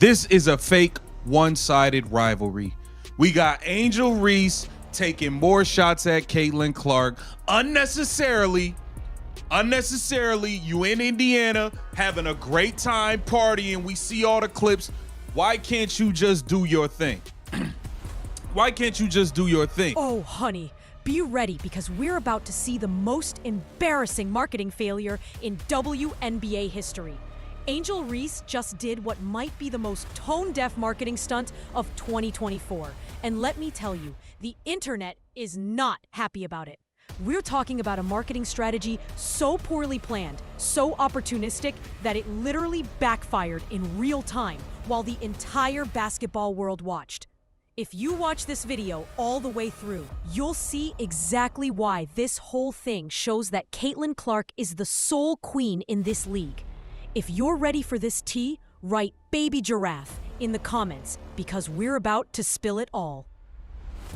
This is a fake one-sided rivalry. We got Angel Reese taking more shots at Caitlin Clark unnecessarily. You in Indiana having a great time partying. We see all the clips. Why can't you just do your thing? Why can't you just do your thing? Oh, honey, be ready because we're about to see the most embarrassing marketing failure in WNBA history. Angel Reese just did what might be the most tone-deaf marketing stunt of 2024. And let me tell you, the internet is not happy about it. We're talking about a marketing strategy so poorly planned, so opportunistic, that it literally backfired in real time while the entire basketball world watched. If you watch this video all the way through, you'll see exactly why this whole thing shows that Caitlin Clark is the sole queen in this league. If you're ready for this tea, write baby giraffe in the comments because we're about to spill it all.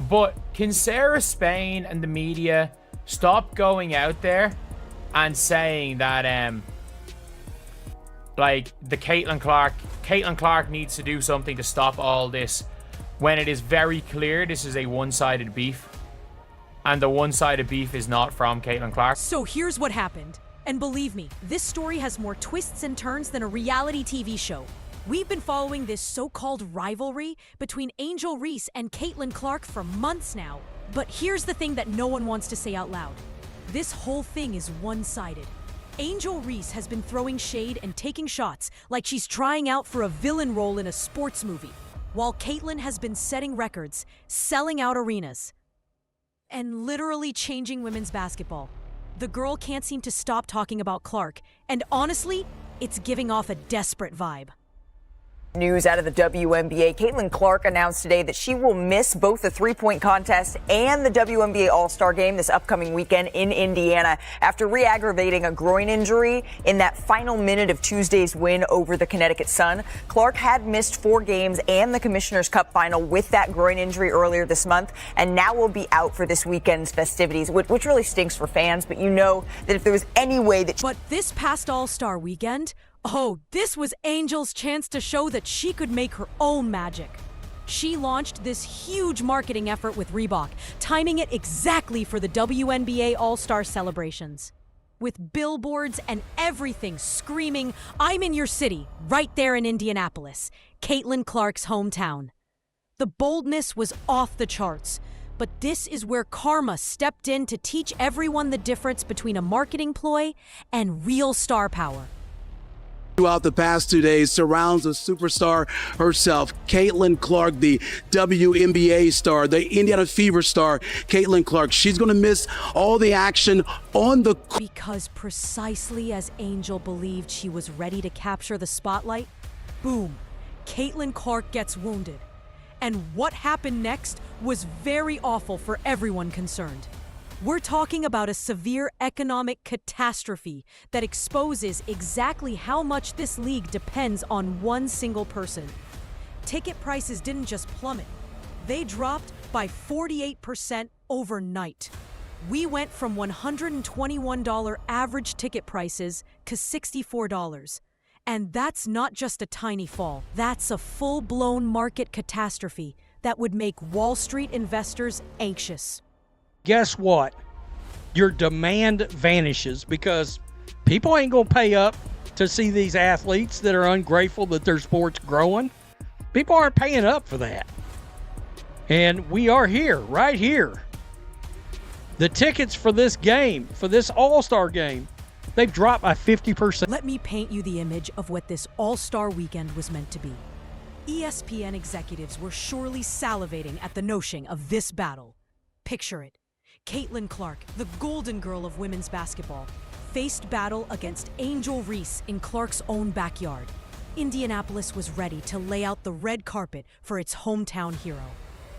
But can Sarah Spain and the media stop going out there and saying that like the Caitlin Clark needs to do something to stop all this, when it is very clear this is a one-sided beef, and the one-sided beef is not from Caitlin Clark? So here's what happened. And believe me, this story has more twists and turns than a reality TV show. We've been following this so-called rivalry between Angel Reese and Caitlin Clark for months now. But here's the thing that no one wants to say out loud. This whole thing is one-sided. Angel Reese has been throwing shade and taking shots like she's trying out for a villain role in a sports movie, while Caitlin has been setting records, selling out arenas, and literally changing women's basketball. The girl can't seem to stop talking about Clark, and honestly, it's giving off a desperate vibe. News out of the WNBA. Caitlin Clark announced today that she will miss both the three-point contest and the WNBA All-Star Game this upcoming weekend in Indiana after re-aggravating a groin injury in that final minute of Tuesday's win over the Connecticut Sun. Clark had missed 4 games and the Commissioner's Cup final with that groin injury earlier this month, and now will be out for this weekend's festivities, which really stinks for fans. But you know that if there was any way that... But this past All-Star weekend, oh, this was Angel's chance to show that she could make her own magic. She launched this huge marketing effort with Reebok, timing it exactly for the WNBA All-Star celebrations. With billboards and everything screaming, "I'm in your city," right there in Indianapolis, Caitlin Clark's hometown. The boldness was off the charts, but this is where karma stepped in to teach everyone the difference between a marketing ploy and real star power. Throughout the past 2 days surrounds a superstar herself, Caitlin Clark, the WNBA star, the Indiana Fever star, Caitlin Clark. She's going to miss all the action on the court. Because precisely as Angel believed she was ready to capture the spotlight, boom, Caitlin Clark gets wounded. And what happened next was very awful for everyone concerned. We're talking about a severe economic catastrophe that exposes exactly how much this league depends on one single person. Ticket prices didn't just plummet. They dropped by 48% overnight. We went from $121 average ticket prices to $64. And that's not just a tiny fall. That's a full-blown market catastrophe that would make Wall Street investors anxious. Guess what? Your demand vanishes because people ain't going to pay up to see these athletes that are ungrateful that their sport's growing. People aren't paying up for that. And we are here, right here. The tickets for this game, for this All-Star game, they've dropped by 50%. Let me paint you the image of what this All-Star weekend was meant to be. ESPN executives were surely salivating at the notion of this battle. Picture it. Caitlin Clark, the golden girl of women's basketball, faced battle against Angel Reese in Clark's own backyard. Indianapolis was ready to lay out the red carpet for its hometown hero.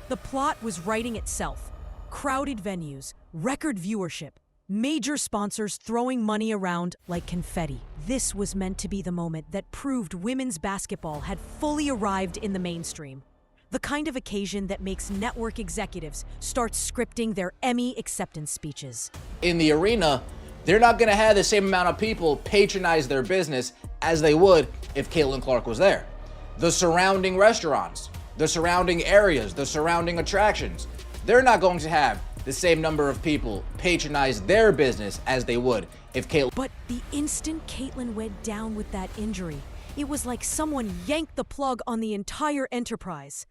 The plot was writing itself. Crowded venues, record viewership, major sponsors throwing money around like confetti. This was meant to be the moment that proved women's basketball had fully arrived in the mainstream. The kind of occasion that makes network executives start scripting their Emmy acceptance speeches. In the arena, they're not going to have the same amount of people patronize their business as they would if Caitlin Clark was there. the surrounding restaurants, the surrounding areas, the surrounding attractions. They're not going to have the same number of people patronize their business as they would if Caitlyn. But the instant Caitlyn went down with that injury, it was like someone yanked the plug on the entire enterprise.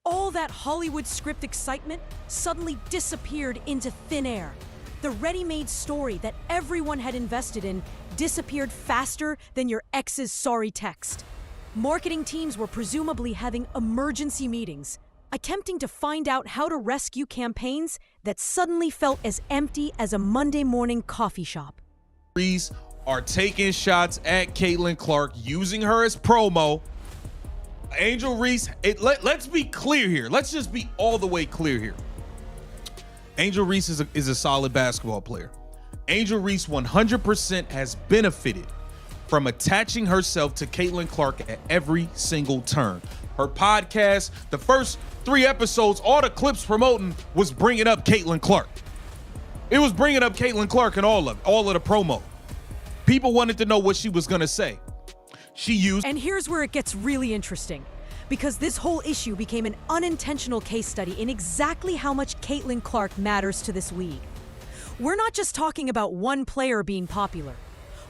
All that Hollywood script excitement suddenly disappeared into thin air. The ready-made story that everyone had invested in disappeared faster than your ex's sorry text. Marketing teams were presumably having emergency meetings, attempting to find out how to rescue campaigns that suddenly felt as empty as a Monday morning coffee shop. Reese are taking shots at Caitlyn Clark, using her as promo. Angel Reese, let's be clear here. Let's just be all the way clear here. Angel Reese is a solid basketball player. Angel Reese 100% has benefited from attaching herself to Caitlyn Clark at every single turn. Her podcast, the first 3 episodes, all the clips promoting was bringing up Caitlyn Clark. It was bringing up Caitlyn Clark in all of the promo. People wanted to know what she was going to say. And here's where it gets really interesting, because this whole issue became an unintentional case study in exactly how much Caitlyn Clark matters to this league. We're not just talking about one player being popular.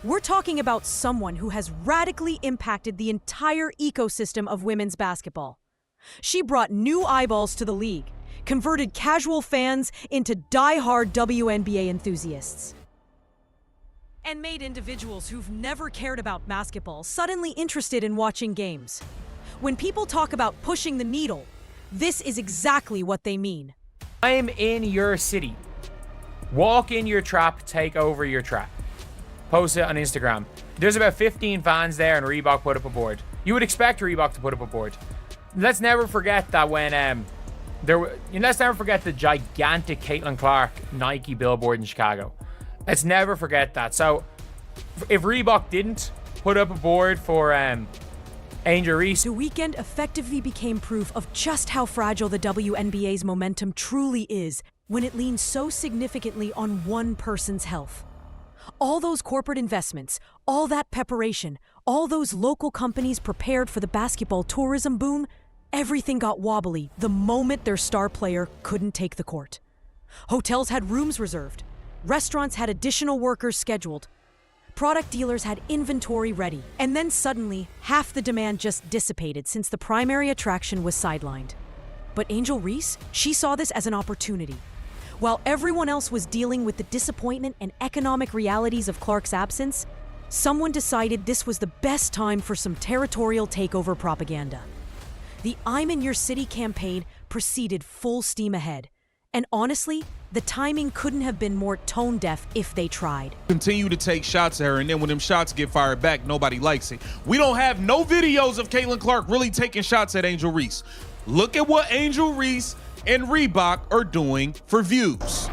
We're talking about someone who has radically impacted the entire ecosystem of women's basketball. She brought new eyeballs to the league, converted casual fans into die-hard WNBA enthusiasts, and made individuals who've never cared about basketball suddenly interested in watching games. When people talk about pushing the needle, this is exactly what they mean. I'm in your city. Walk in your trap, take over your trap. Post it on Instagram. There's about 15 fans there and Reebok put up a board. You would expect Reebok to put up a board. Let's never forget that when let's never forget the gigantic Caitlyn Clark Nike billboard in Chicago. Let's never forget that. So if Reebok didn't put up a board for Angel Reese, the weekend effectively became proof of just how fragile the WNBA's momentum truly is when it leans so significantly on one person's health. All those corporate investments, all that preparation, all those local companies prepared for the basketball tourism boom, everything got wobbly the moment their star player couldn't take the court. Hotels had rooms reserved. Restaurants had additional workers scheduled. Product dealers had inventory ready. And then suddenly, half the demand just dissipated since the primary attraction was sidelined. But Angel Reese, she saw this as an opportunity. While everyone else was dealing with the disappointment and economic realities of Clark's absence, someone decided this was the best time for some territorial takeover propaganda. The I'm in your city campaign proceeded full steam ahead. And honestly, the timing couldn't have been more tone deaf if they tried. Continue to take shots at her, and then when them shots get fired back, nobody likes it. We don't have no videos of Caitlyn Clark really taking shots at Angel Reese. Look at what Angel Reese and Reebok are doing for views.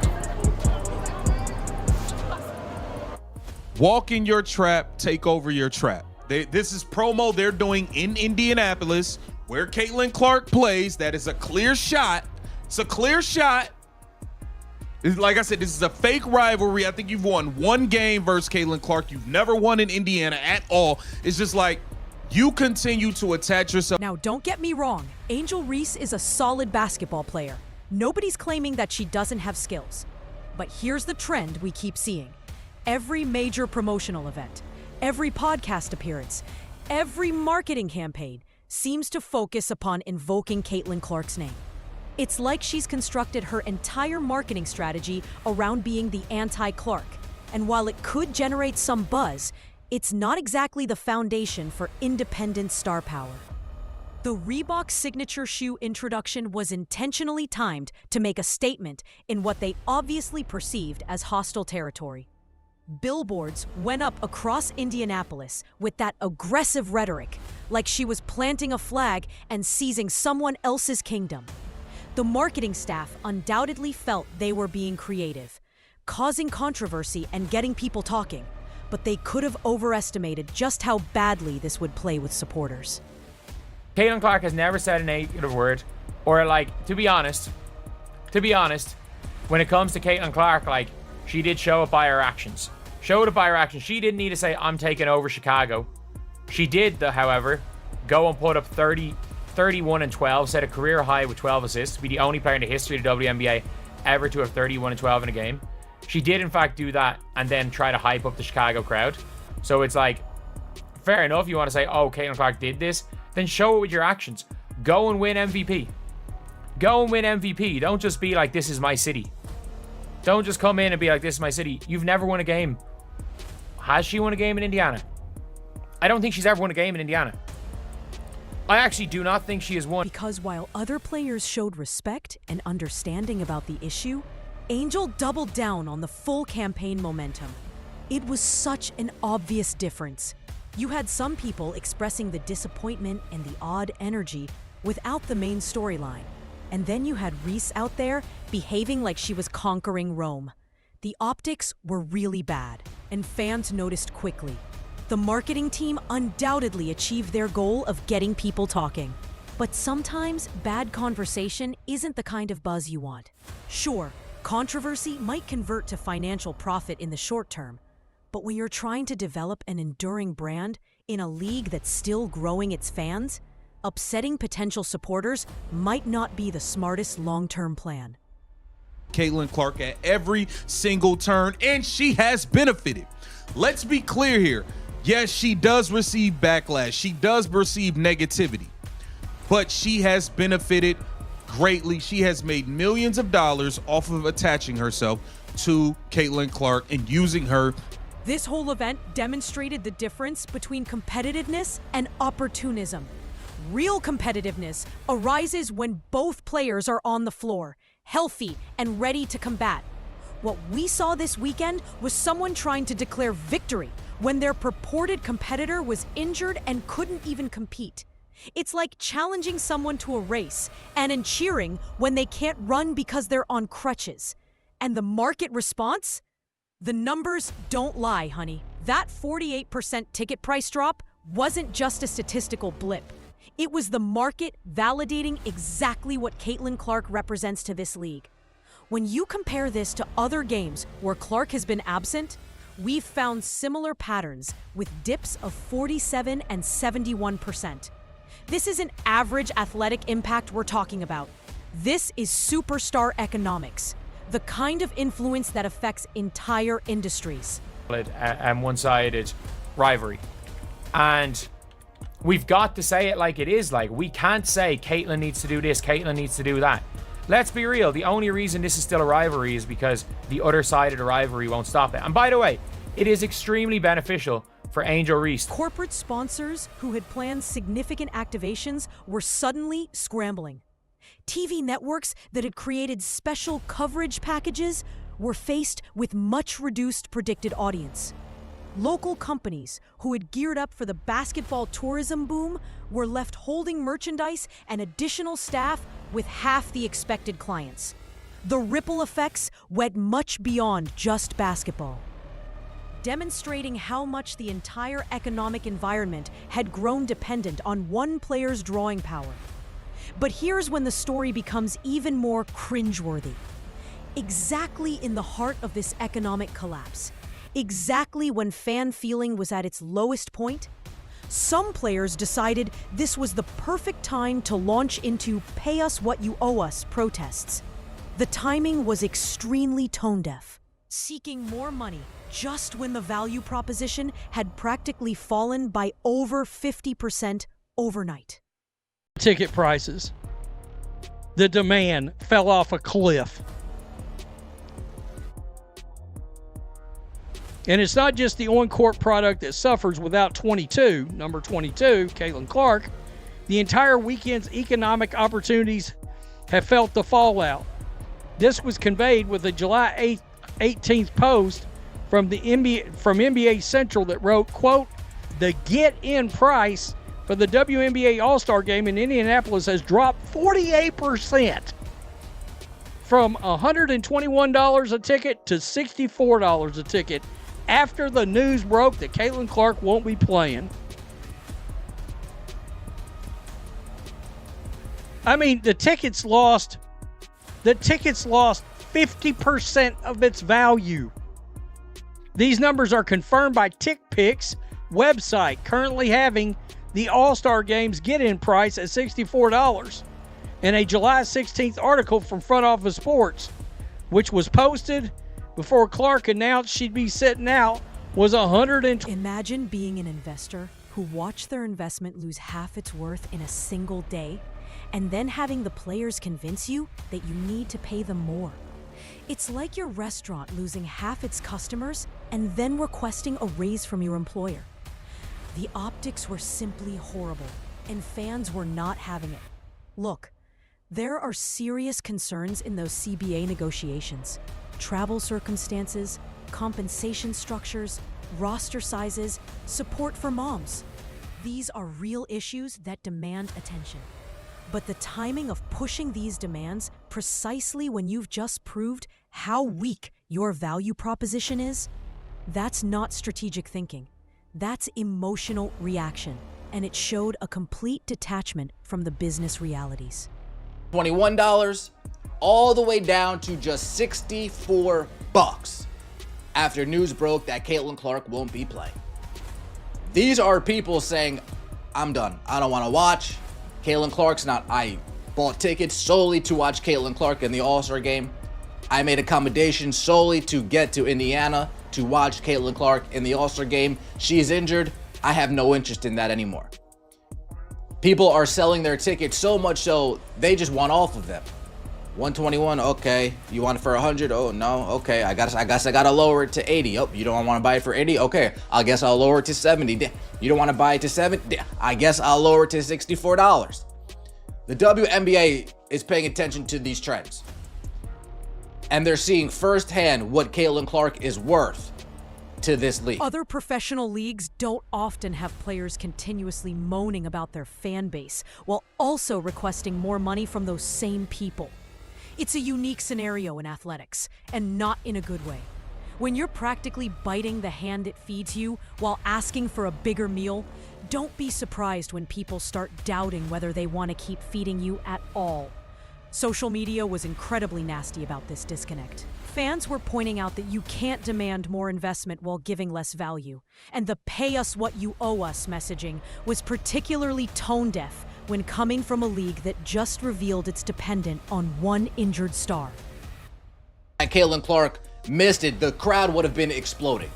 Walk in your trap, take over your trap. This is promo they're doing in Indianapolis, where Caitlyn Clark plays. That is a clear shot. It's a clear shot. Like I said, this is a fake rivalry. I think you've won one game versus Caitlyn Clark. You've never won in Indiana at all. It's just like you continue to attach yourself. Now, don't get me wrong. Angel Reese is a solid basketball player. Nobody's claiming that she doesn't have skills. But here's the trend we keep seeing. Every major promotional event, every podcast appearance, every marketing campaign seems to focus upon invoking Caitlyn Clark's name. It's like she's constructed her entire marketing strategy around being the anti-Clark. And while it could generate some buzz, it's not exactly the foundation for independent star power. The Reebok signature shoe introduction was intentionally timed to make a statement in what they obviously perceived as hostile territory. Billboards went up across Indianapolis with that aggressive rhetoric, like she was planting a flag and seizing someone else's kingdom. The marketing staff undoubtedly felt they were being creative, causing controversy and getting people talking, but they could have overestimated just how badly this would play with supporters. Caitlyn Clark has never said a negative word, or to be honest, when it comes to Caitlyn Clark, she did show it by her actions. She didn't need to say, I'm taking over Chicago. She did, however, go and put up 31 and 12, set a career high with 12 assists, be the only player in the history of the WNBA ever to have 31 and 12 in a game. She did, in fact, do that and then try to hype up the Chicago crowd. So it's like, fair enough, you want to say, oh, Caitlin Clark did this, then show it with your actions. Go and win MVP. Go and win MVP. Don't just be like, this is my city. Don't just come in and be like, this is my city. You've never won a game. Has she won a game in Indiana? I don't think she's ever won a game in Indiana. I actually do not think she has won. Because while other players showed respect and understanding about the issue, Angel doubled down on the full campaign momentum. It was such an obvious difference. You had some people expressing the disappointment and the odd energy without the main storyline. And then you had Reese out there behaving like she was conquering Rome. The optics were really bad, and fans noticed quickly. The marketing team undoubtedly achieved their goal of getting people talking. But sometimes bad conversation isn't the kind of buzz you want. Sure, controversy might convert to financial profit in the short term, but when you're trying to develop an enduring brand in a league that's still growing its fans, upsetting potential supporters might not be the smartest long-term plan. Caitlin Clark at every single turn, and she has benefited. Let's be clear here. Yes, she does receive backlash. She does receive negativity, but she has benefited greatly. She has made millions of dollars off of attaching herself to Caitlin Clark and using her. This whole event demonstrated the difference between competitiveness and opportunism. Real competitiveness arises when both players are on the floor, healthy and ready to combat. What we saw this weekend was someone trying to declare victory when their purported competitor was injured and couldn't even compete. It's like challenging someone to a race and in cheering when they can't run because they're on crutches. And the market response? The numbers don't lie, honey. That 48% ticket price drop wasn't just a statistical blip. It was the market validating exactly what Caitlin Clark represents to this league. When you compare this to other games where Clark has been absent, we've found similar patterns with dips of 47 and 71%. This isn't average athletic impact we're talking about. This is superstar economics, the kind of influence that affects entire industries. And one-sided rivalry. And we've got to say it like it is. Like, we can't say Caitlin needs to do this, Caitlin needs to do that. Let's be real. The only reason this is still a rivalry is because the other side of the rivalry won't stop it. And by the way, it is extremely beneficial for Angel Reese. Corporate sponsors who had planned significant activations were suddenly scrambling. TV networks that had created special coverage packages were faced with much reduced predicted audience. Local companies who had geared up for the basketball tourism boom were left holding merchandise and additional staff with half the expected clients. The ripple effects went much beyond just basketball, demonstrating how much the entire economic environment had grown dependent on one player's drawing power. But here's when the story becomes even more cringeworthy. Exactly in the heart of this economic collapse, exactly when fan feeling was at its lowest point, some players decided this was the perfect time to launch into pay us what you owe us protests. The timing was extremely tone-deaf, seeking more money just when the value proposition had practically fallen by over 50% overnight. Ticket prices. The demand fell off a cliff. And it's not just the on-court product that suffers without number 22, Caitlin Clark. The entire weekend's economic opportunities have felt the fallout. This was conveyed with a July 18th post from NBA Central that wrote, quote, "The get-in price for the WNBA All-Star Game in Indianapolis has dropped 48%. From $121 a ticket to $64 a ticket after the news broke that Caitlin Clark won't be playing." I mean, the tickets lost 50% of its value. These numbers are confirmed by TickPick's website, currently having the All-Star Game's get-in price at $64. In a July 16th article from Front Office Sports, which was posted before Clark announced she'd be sitting out, was $120. Imagine being an investor who watched their investment lose half its worth in a single day, and then having the players convince you that you need to pay them more. It's like your restaurant losing half its customers and then requesting a raise from your employer. The optics were simply horrible, and fans were not having it. Look, there are serious concerns in those CBA negotiations. Travel circumstances, compensation structures, roster sizes, support for moms. These are real issues that demand attention. But the timing of pushing these demands precisely when you've just proved how weak your value proposition is, that's not strategic thinking. That's emotional reaction, and it showed a complete detachment from the business realities. $21 all the way down to just $64 after news broke that Caitlin Clark won't be playing. These are people saying, I'm done. I don't want to watch. Caitlin Clark's not. I bought tickets solely to watch Caitlin Clark in the All-Star game. I made accommodations solely to get to Indiana to watch Caitlin Clark in the All-Star game. She's injured. I have no interest in that anymore. People are selling their tickets so much so they just want off of them. 121, okay. You want it for 100? Oh no, okay. I guess I gotta lower it to 80. Oh, you don't want to buy it for 80? Okay, I guess I'll lower it to 70. You don't want to buy it to 70? I guess I'll lower it to $64. The WNBA is paying attention to these trends, and they're seeing firsthand what Caitlin Clark is worth to this league. Other professional leagues don't often have players continuously moaning about their fan base while also requesting more money from those same people. It's a unique scenario in athletics, and not in a good way. When you're practically biting the hand that feeds you while asking for a bigger meal, don't be surprised when people start doubting whether they want to keep feeding you at all. Social media was incredibly nasty about this disconnect. Fans were pointing out that you can't demand more investment while giving less value, and the pay us what you owe us messaging was particularly tone deaf when coming from a league that just revealed it's dependent on one injured star. Caitlin Clark missed it, the crowd would have been exploding.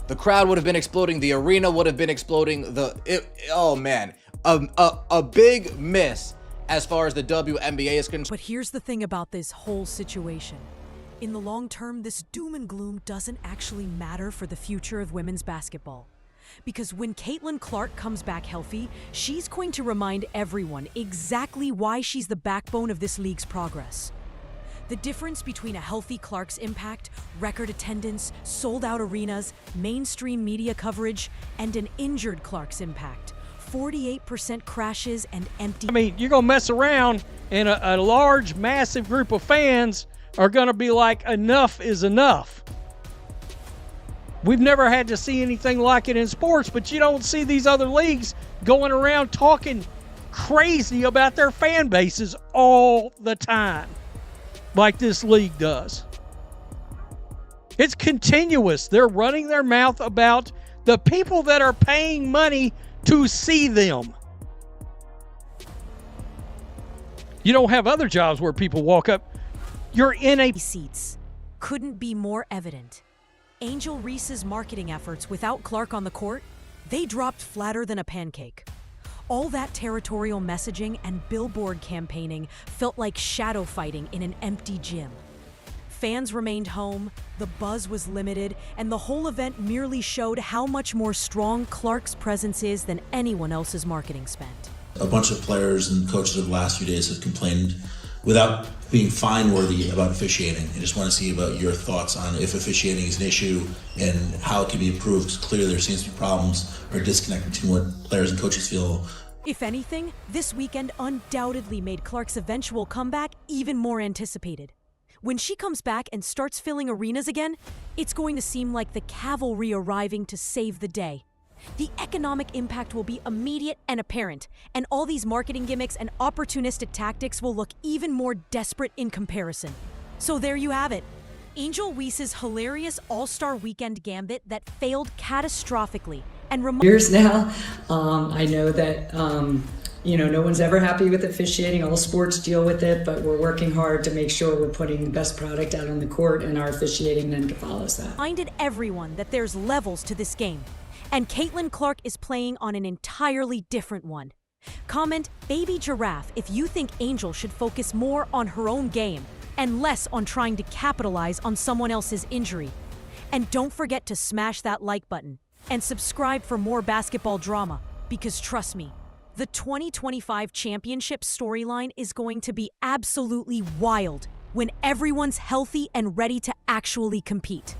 The crowd would have been exploding. The arena would have been exploding. Oh man, a big miss as far as the WNBA is concerned. But here's the thing about this whole situation. In the long term, this doom and gloom doesn't actually matter for the future of women's basketball. Because when Caitlin Clark comes back healthy, she's going to remind everyone exactly why she's the backbone of this league's progress. The difference between a healthy Clark's impact, record attendance, sold-out arenas, mainstream media coverage, and an injured Clark's impact, 48% crashes and empty... I mean, you're going to mess around, and a large, massive group of fans are going to be like, enough is enough. We've never had to see anything like it in sports, but you don't see these other leagues going around talking crazy about their fan bases all the time, like this league does. It's continuous. They're running their mouth about the people that are paying money to see them. You don't have other jobs where people walk up. You're in a... Seats couldn't be more evident. Angel Reese's marketing efforts without Clark on the court, they dropped flatter than a pancake. All that territorial messaging and billboard campaigning felt like shadow fighting in an empty gym. Fans remained home, the buzz was limited, and the whole event merely showed how much more strong Clark's presence is than anyone else's marketing spent. A bunch of players and coaches of the last few days have complained without being fine-worthy about officiating. I just want to see about your thoughts on if officiating is an issue and how it can be improved. Because clearly there seems to be problems or disconnect between what players and coaches feel. If anything, this weekend undoubtedly made Clark's eventual comeback even more anticipated. When she comes back and starts filling arenas again, it's going to seem like the cavalry arriving to save the day. The economic impact will be immediate and apparent, and all these marketing gimmicks and opportunistic tactics will look even more desperate in comparison. So there you have it. Angel Reese's hilarious All-Star Weekend gambit that failed catastrophically and years now. I know that, no one's ever happy with officiating. All sports deal with it, but we're working hard to make sure we're putting the best product out on the court, and our officiating then follows that. Reminded everyone that there's levels to this game, and Caitlin Clark is playing on an entirely different one. Comment Baby Giraffe if you think Angel should focus more on her own game and less on trying to capitalize on someone else's injury. And don't forget to smash that like button and subscribe for more basketball drama, because trust me, the 2025 championship storyline is going to be absolutely wild when everyone's healthy and ready to actually compete.